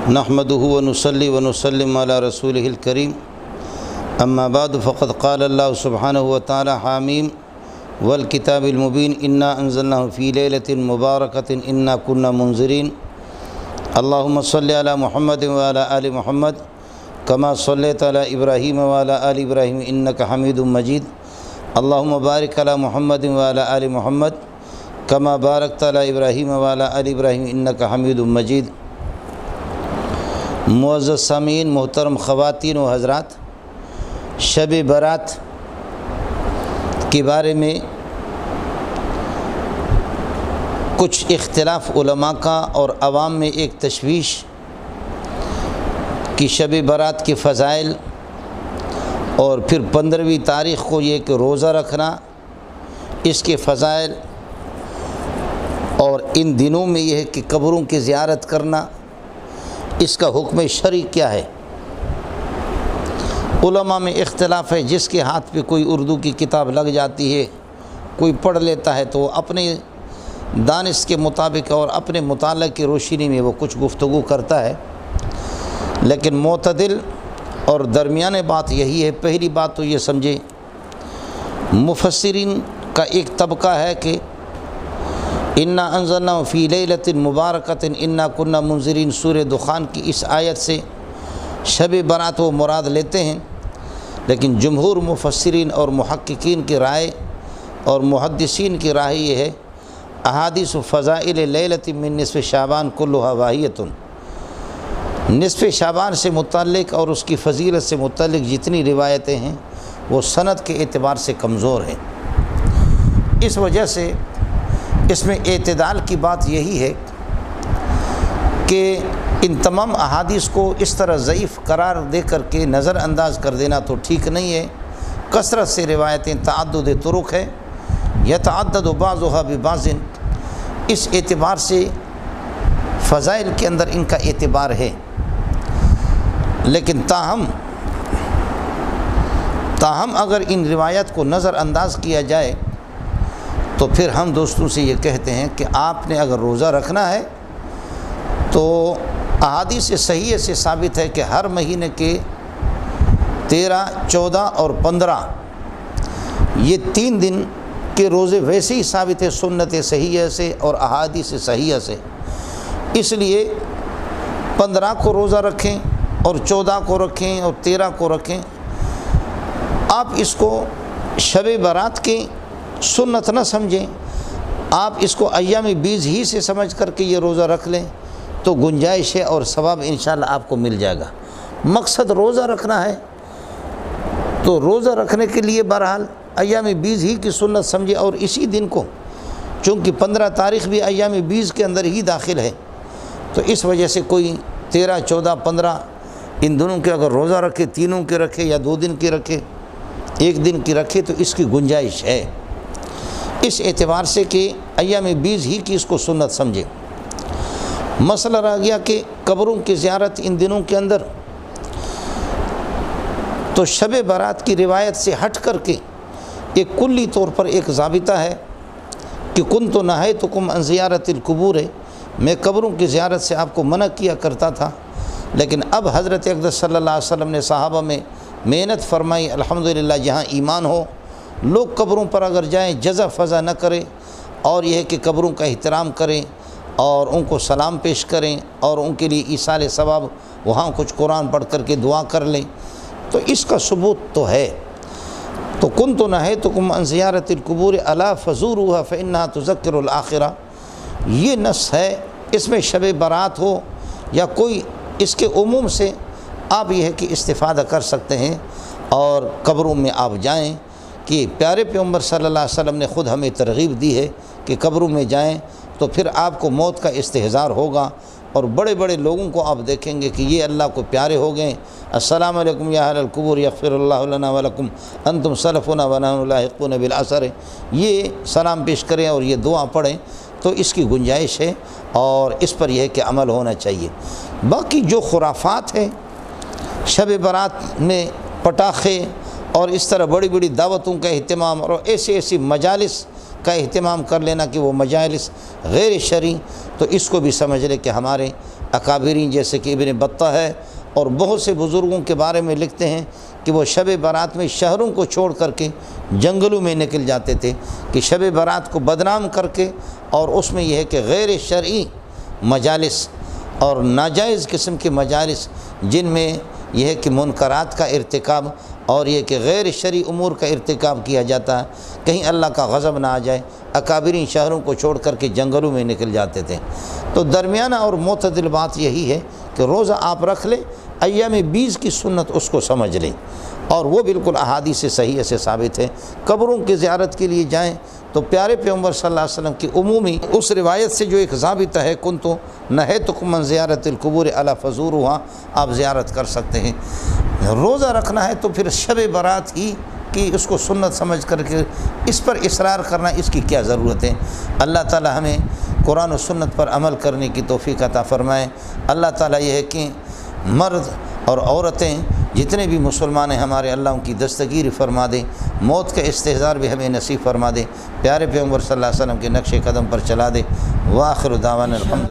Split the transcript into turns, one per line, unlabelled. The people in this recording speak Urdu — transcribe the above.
نحمده ونصلي ونسلم على رسوله الكريم اما بعد فقد قال الله سبحانه وتعالى حاميم والكتاب المبين انا انزلناه في ليلة مباركة انا كنا منذرين اللهم صل على محمد وعلى آل محمد كما صليت على إبراهيم وعلى آل إبراهيم إنك حميد مجيد اللهم بارك على محمد وعلى آل محمد كما باركت على إبراهيم وعلى آل إبراهيم إنك حميد مجيد۔ معزز سامعین، محترم خواتین و حضرات، شب برات کے بارے میں کچھ اختلاف علماء کا اور عوام میں ایک تشویش کہ شب برات کے فضائل اور پھر 15ویں تاریخ کو یہ کہ روزہ رکھنا، اس کے فضائل، اور ان دنوں میں یہ ہے کہ قبروں کی زیارت کرنا، اس کا حکم شرعی کیا ہے۔ علماء میں اختلاف ہے، جس کے ہاتھ پہ کوئی اردو کی کتاب لگ جاتی ہے، کوئی پڑھ لیتا ہے تو وہ اپنے دانش کے مطابق اور اپنے مطالعہ کی روشنی میں وہ کچھ گفتگو کرتا ہے، لیکن معتدل اور درمیانے بات یہی ہے۔ پہلی بات تو یہ سمجھے، مفسرین کا ایک طبقہ ہے کہ انا انزلناہ فی لیلۃ مبارکۃ انا کنا منذرین، سورہ دخان کی اس آیت سے شب برات وہ مراد لیتے ہیں، لیکن جمہور مفسرین اور محققین کی رائے اور محدثین کی رائے یہ ہے، احادیث فضائل لیلۃ من نصف شعبان کلھا واہیۃ، نصف شعبان سے متعلق اور اس کی فضیلت سے متعلق جتنی روایتیں ہیں وہ سند کے اعتبار سے کمزور ہیں۔ اس وجہ سے اس میں اعتدال کی بات یہی ہے کہ ان تمام احادیث کو اس طرح ضعیف قرار دے کر کے نظر انداز کر دینا تو ٹھیک نہیں ہے۔ کثرت سے روایتیں، تعدد طرق ہے، یتعدد بعضها ببعض، اس اعتبار سے فضائل کے اندر ان کا اعتبار ہے، لیکن تاہم اگر ان روایت کو نظر انداز کیا جائے تو پھر ہم دوستوں سے یہ کہتے ہیں کہ آپ نے اگر روزہ رکھنا ہے تو احادیث صحیح سے ثابت ہے کہ ہر مہینے کے 13، 14 اور 15 یہ 3 دن کے روزے ویسے ہی ثابت ہے سنت صحیح سے اور احادیث صحیح سے، اس لیے 15 کو روزہ رکھیں اور 14 کو رکھیں اور 13 کو رکھیں۔ آپ اس کو شب برات کی سنت نہ سمجھیں، آپ اس کو ایام بیز ہی سے سمجھ کر کے یہ روزہ رکھ لیں تو گنجائش ہے اور ثواب انشاءاللہ آپ کو مل جائے گا۔ مقصد روزہ رکھنا ہے تو روزہ رکھنے کے لیے بہرحال ایام بیز ہی کی سنت سمجھے، اور اسی دن کو چونکہ 15 تاریخ بھی ایام بیز کے اندر ہی داخل ہے، تو اس وجہ سے کوئی 13، 14، 15 ان دنوں کے اگر روزہ رکھے، تینوں کے رکھے یا 2 دن کی رکھے، 1 دن کی رکھے تو اس کی گنجائش ہے، اس اعتبار سے کہ ایام بیز ہی کی اس کو سنت سمجھے۔ مسئلہ رہ گیا کہ قبروں کی زیارت ان دنوں کے اندر، تو شب برات کی روایت سے ہٹ کر کے ایک کلی طور پر ایک ضابطہ ہے کہ کنت نہیتکم عن زیارت القبور، میں قبروں کی زیارت سے آپ کو منع کیا کرتا تھا، لیکن اب حضرت اقدس صلی اللہ علیہ وسلم نے صحابہ میں محنت فرمائی، الحمدللہ جہاں ایمان ہو لوگ قبروں پر اگر جائیں جزا فضا نہ کریں، اور یہ ہے کہ قبروں کا احترام کریں اور ان کو سلام پیش کریں اور ان کے لیے ایصال ثواب وہاں کچھ قرآن پڑھ کر کے دعا کر لیں، تو اس کا ثبوت تو ہے۔ تو کنت نہیتکم عن زیارت القبور الا فزوروها فانها تذکر الآخرہ، یہ نص ہے، اس میں شب برات ہو یا کوئی، اس کے عموم سے آپ یہ ہے کہ استفادہ کر سکتے ہیں اور قبروں میں آپ جائیں، کہ پیارے پیغمبر صلی اللہ علیہ وسلم نے خود ہمیں ترغیب دی ہے کہ قبروں میں جائیں، تو پھر آپ کو موت کا استحضار ہوگا، اور بڑے بڑے لوگوں کو آپ دیکھیں گے کہ یہ اللہ کو پیارے ہو گئے۔ السلام علیکم یا اہل القبور یغفر اللہ لنا ولکم انتم سلفنا ونحن لاحقون بالعصر، یہ سلام پیش کریں اور یہ دعا پڑھیں، تو اس کی گنجائش ہے اور اس پر یہ ہے کہ عمل ہونا چاہیے۔ باقی جو خرافات ہیں شب برات میں، پٹاخے اور اس طرح بڑی بڑی دعوتوں کا اہتمام اور ایسی مجالس کا اہتمام کر لینا کہ وہ مجالس غیر شرعی، تو اس کو بھی سمجھ لے کہ ہمارے اکابرین جیسے کہ ابن بطہ ہے اور بہت سے بزرگوں کے بارے میں لکھتے ہیں کہ وہ شب برات میں شہروں کو چھوڑ کر کے جنگلوں میں نکل جاتے تھے کہ شب برات کو بدنام کر کے، اور اس میں یہ ہے کہ غیر شرعی مجالس اور ناجائز قسم کے مجالس جن میں یہ ہے کہ منکرات کا ارتکاب اور یہ کہ غیر شرعی امور کا ارتکاب کیا جاتا ہے، کہیں اللہ کا غضب نہ آ جائے، اکابرین شہروں کو چھوڑ کر کے جنگلوں میں نکل جاتے تھے۔ تو درمیانہ اور معتدل بات یہی ہے کہ روزہ آپ رکھ لیں، ایام 20 کی سنت اس کو سمجھ لیں، اور وہ بالکل احادیث صحیح سے ثابت ہے۔ قبروں کی زیارت کے لیے جائیں تو پیارے پیغمبر صلی اللہ علیہ وسلم کی عمومی اس روایت سے جو ایک ضابطہ ہے، کنتو نہیتکم عن زیارت القبور الا فزوروہا، آپ زیارت کر سکتے ہیں۔ روزہ رکھنا ہے تو پھر شب برات ہی کی اس کو سنت سمجھ کر کے اس پر اصرار کرنا، اس کی کیا ضرورت ہے؟ اللہ تعالی ہمیں قرآن و سنت پر عمل کرنے کی توفیق عطا فرمائے۔ اللہ تعالی یہ ہے کہ مرد اور عورتیں جتنے بھی مسلمان ہیں ہمارے، اللہ ان کی دستگیر فرما دے، موت کا استحضار بھی ہمیں نصیب فرما دے، پیارے پیغمبر صلی اللہ علیہ وسلم کے نقش قدم پر چلا دے۔ وآخر دعوانا الحمد